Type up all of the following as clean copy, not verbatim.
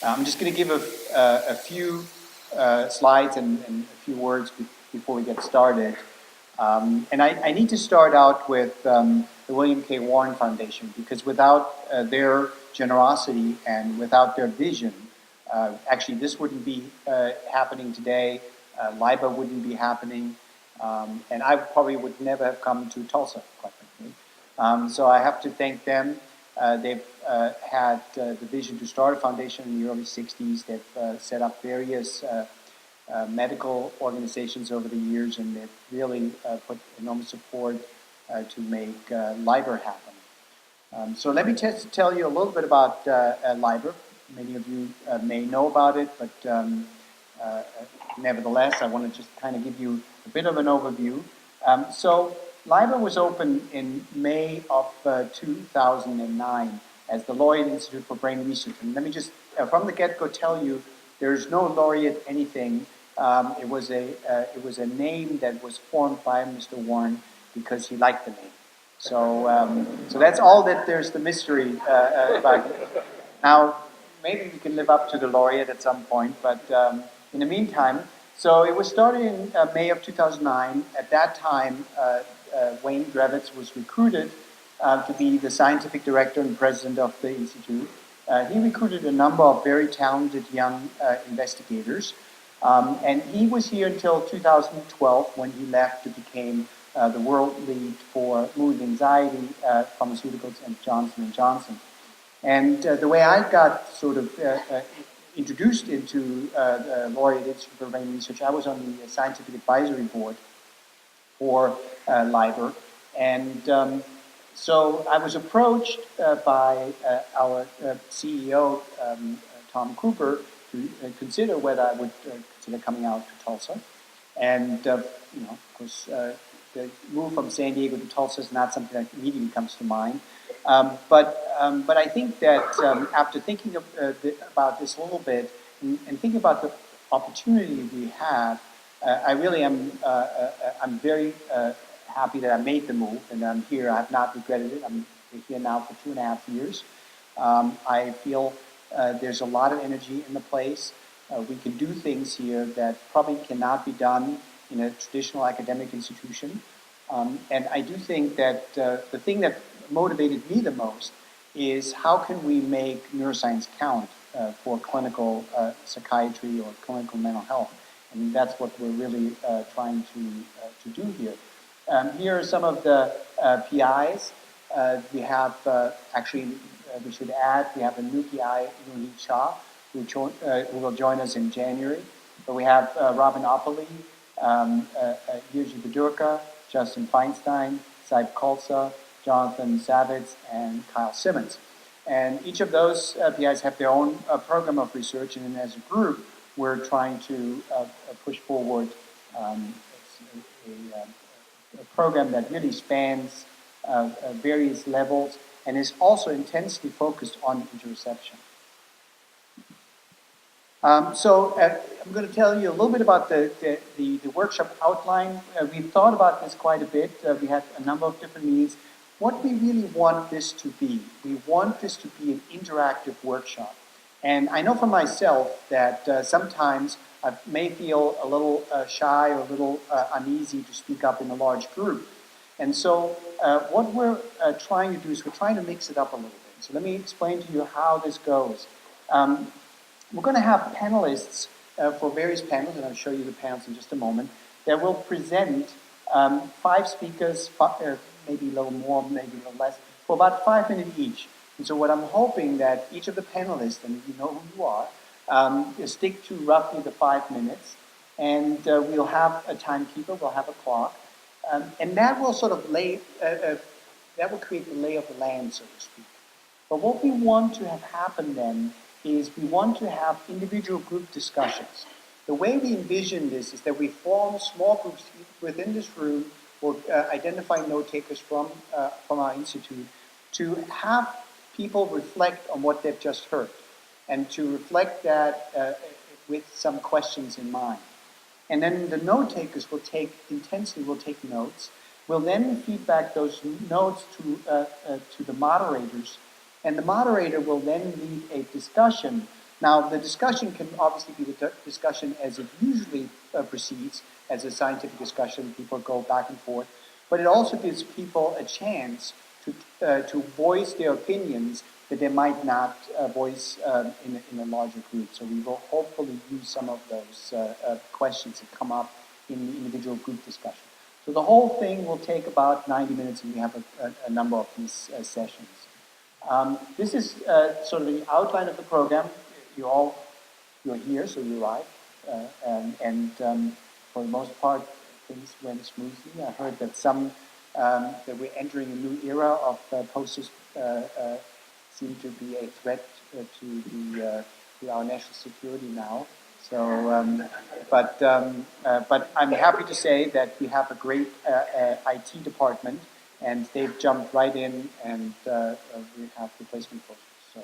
I'm just going to give a few slides and a few words before we get started. And I need to start out with the William K. Warren Foundation, because without their generosity and without their vision, actually this wouldn't be happening today, LIBA wouldn't be happening, and I probably would never have come to Tulsa, quite frankly. So I have to thank them. They've had the vision to start a foundation in the early 60s. They've set up various medical organizations over the years, and they've really put enormous support to make LIBOR happen. So let me just tell you a little bit about LIBOR. Many of you may know about it, but nevertheless, I want to just kind of give you a bit of an overview. So LIBOR was opened in May of 2009 as the Laureate Institute for Brain Research. And let me just, from the get-go, tell you, there's no laureate anything. It was a name that was formed by Mr. Warren because he liked the name. So, so that's all that there's the mystery about it. Now, maybe we can live up to the laureate at some point, but in the meantime, so it was started in May of 2009. At that time, Wayne Drevitz was recruited to be the scientific director and president of the Institute. He recruited a number of very talented young investigators, and he was here until 2012 when he left to become the world lead for mood anxiety pharmaceuticals at Johnson & Johnson. And the way I got sort of introduced into the Laureate Institute for Brain Research, I was on the scientific advisory board for LIBOR. And so I was approached by our CEO, Tom Cooper, to consider whether I would consider coming out to Tulsa. And, of course, the move from San Diego to Tulsa is not something that immediately comes to mind. But I think that after thinking about this a little bit and thinking about the opportunity we have, I really am I'm very happy that I made the move, and I'm here. I have not regretted it. I'm here now for 2.5 years. I feel there's a lot of energy in the place. We can do things here that probably cannot be done in a traditional academic institution. And I do think that the thing that motivated me the most is how can we make neuroscience count for clinical psychiatry or clinical mental health. And that's what we're really trying to do here. Here are some of the PIs. We have, actually, we should add, we have a new PI, Yuli Shah, who will join us in January. But we have Robin Opperly, Yuji Bedurka, Justin Feinstein, Saib Khalsa, Jonathan Savitz, and Kyle Simmons. And each of those PIs have their own program of research, and as a group, we're trying to push forward a program that really spans various levels and is also intensely focused on interoception. So I'm going to tell you a little bit about the workshop outline. We've thought about this quite a bit. We had a number of different meetings. What we really want this to be, we want this to be an interactive workshop. And I know for myself that sometimes I may feel a little shy or a little uneasy to speak up in a large group. And so what we're trying to do is we're trying to mix it up a little bit. So let me explain to you how this goes. We're going to have panelists for various panels, and I'll show you the panels in just a moment, that will present 5 speakers, maybe a little more, maybe a little less, for about 5 minutes each. And so what I'm hoping that each of the panelists, and you know who you are, stick to roughly the 5 minutes, and we'll have a timekeeper, we'll have a clock, and that will sort of that will create the lay of the land, so to speak. But what we want to have happen then is we want to have individual group discussions. The way we envision this is that we form small groups within this room or identify note takers from our institute to have people reflect on what they've just heard and to reflect that with some questions in mind. And then the note takers will take notes. We'll then feed back those notes to the moderators, and the moderator will then lead a discussion Now, the discussion can obviously be the discussion as it usually proceeds, as a scientific discussion. People go back and forth, but it also gives people a chance to voice their opinions that they might not voice in a larger group. So we will hopefully use some of those questions that come up in the individual group discussion. So the whole thing will take about 90 minutes, and we have a number of these sessions. This is sort of the outline of the program. You're here, so you arrived, and for the most part, things went smoothly. I heard that that we're entering a new era of posters seem to be a threat to our national security now. So, but I'm happy to say that we have a great IT department, and they've jumped right in, and we have replacement posters. So,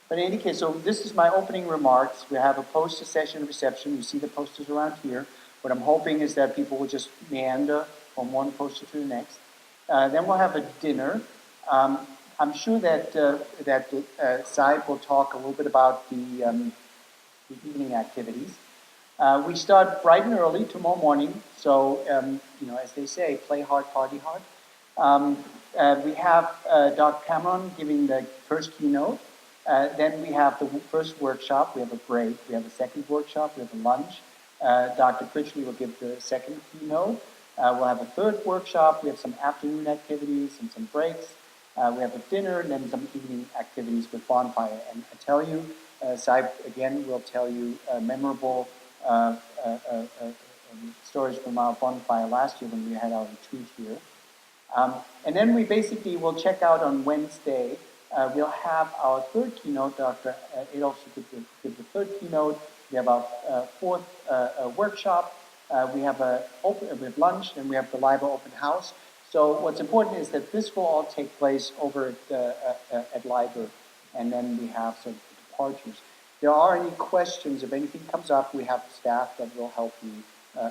but in any case, so this is my opening remarks. We have a poster session reception. You see the posters around here. What I'm hoping is that people will just meander from one poster to the next. Then we'll have a dinner. I'm sure that Saib will talk a little bit about the evening activities. We start bright and early tomorrow morning, so as they say, play hard, party hard. We have Dr. Cameron giving the first keynote. Then we have the first workshop. We have a break. We have a second workshop. We have a lunch. Dr. Critchley will give the second keynote. We'll have a third workshop. We have some afternoon activities and some breaks. We have a dinner and then some evening activities with bonfire. And I tell you, Saib again will tell you memorable stories from our bonfire last year when we had our retreat here. And then we basically will check out on Wednesday. We'll have our third keynote. Dr. Adolf will give the third keynote. We have our fourth workshop. We have lunch, and we have the LIBOR open house. So what's important is that this will all take place over at LIBOR, and then we have sort of departures. If there are any questions, if anything comes up, we have staff that will help you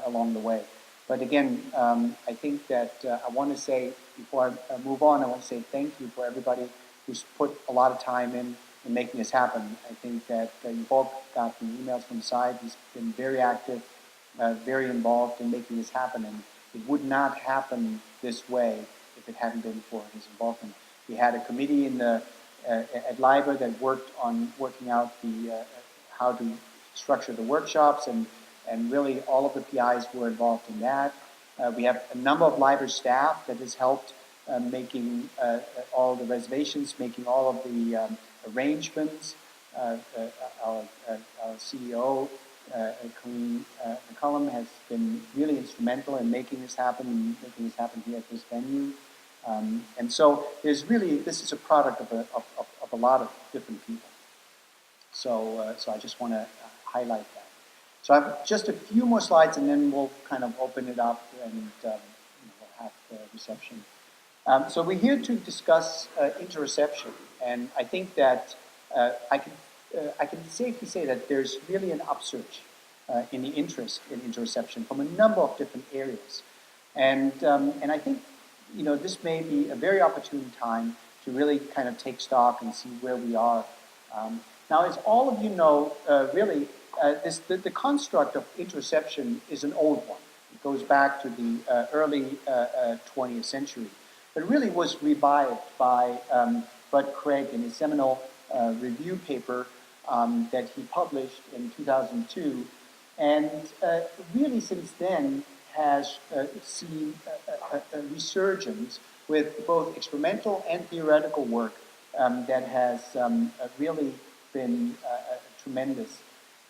along the way. But again, I think that I want to say, before I move on, I want to say thank you for everybody who's put a lot of time in making this happen. I think that you've all gotten emails from Saib. He's been very active, very involved in making this happen, and it would not happen this way if it hadn't been for his involvement. We had a committee at LIBOR that working out how to structure the workshops, and really all of the PIs were involved in that. We have a number of LIBOR staff that has helped making all the reservations, making all of the arrangements. Our CEO, Colleen McCullum, has been really instrumental in making this happen here at this venue. And so this is a product of a lot of different people. So I just want to highlight that. So I have just a few more slides, and then we'll kind of open it up, and we'll have the reception. So we're here to discuss interoception, and I think that I can safely say that there's really an upsurge in the interest in interoception from a number of different areas, and I think this may be a very opportune time to really kind of take stock and see where we are. Now, as all of you know, really, the construct of interoception is an old one. It goes back to the early 20th century, but it really was revived by Bud Craig in his seminal review paper that he published in 2002, and really since then has seen a resurgence with both experimental and theoretical work that has really been tremendous.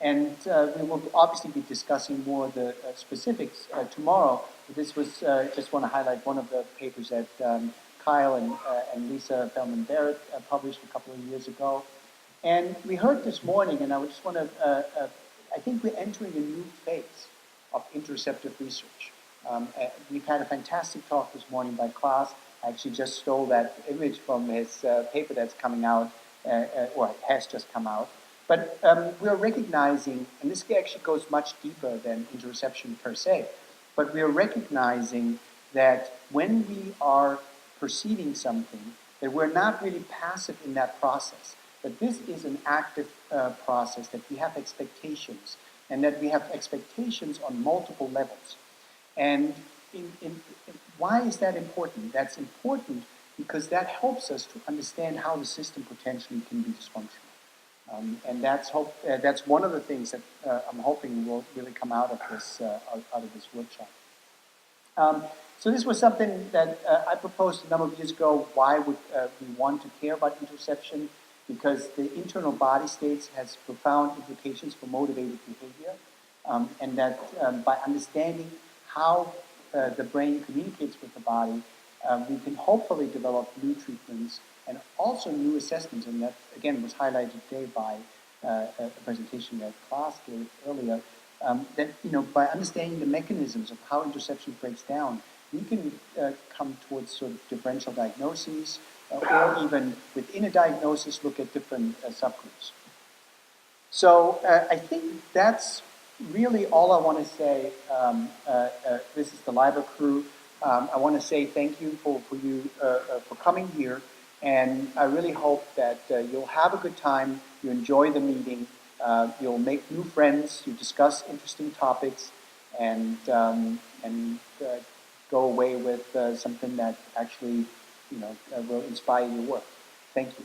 And we will obviously be discussing more of the specifics tomorrow. But this was just want to highlight one of the papers that Kyle and Lisa Feldman-Barrett published a couple of years ago. And we heard this morning, and I just want to, I think we're entering a new phase of interoceptive research. We've had a fantastic talk this morning by Klaas. I actually just stole that image from his paper that's coming out, or has just come out. But we're recognizing, and this actually goes much deeper than interoception per se, but we're recognizing that when we are perceiving something, that we're not really passive in that process, But this is an active process, that we have expectations, and that we have expectations on multiple levels. And why is that important? That's important because that helps us to understand how the system potentially can be dysfunctional. And that's one of the things that I'm hoping will really come out of this workshop. So this was something that I proposed a number of years ago. Why would we want to care about interoception? Because the internal body states has profound implications for motivated behavior, and that by understanding how the brain communicates with the body, we can hopefully develop new treatments and also new assessments. And that, again, was highlighted today by a presentation that Klaas gave earlier. That, by understanding the mechanisms of how interoception breaks down, we can come towards sort of differential diagnoses, or even within a diagnosis, look at different subgroups. So I think that's really all I want to say. This is the LIBOR crew. I want to say thank you for coming here, and I really hope that you'll have a good time, you enjoy the meeting, you'll make new friends, you discuss interesting topics, and go away with something that actually will inspire your work. Thank you.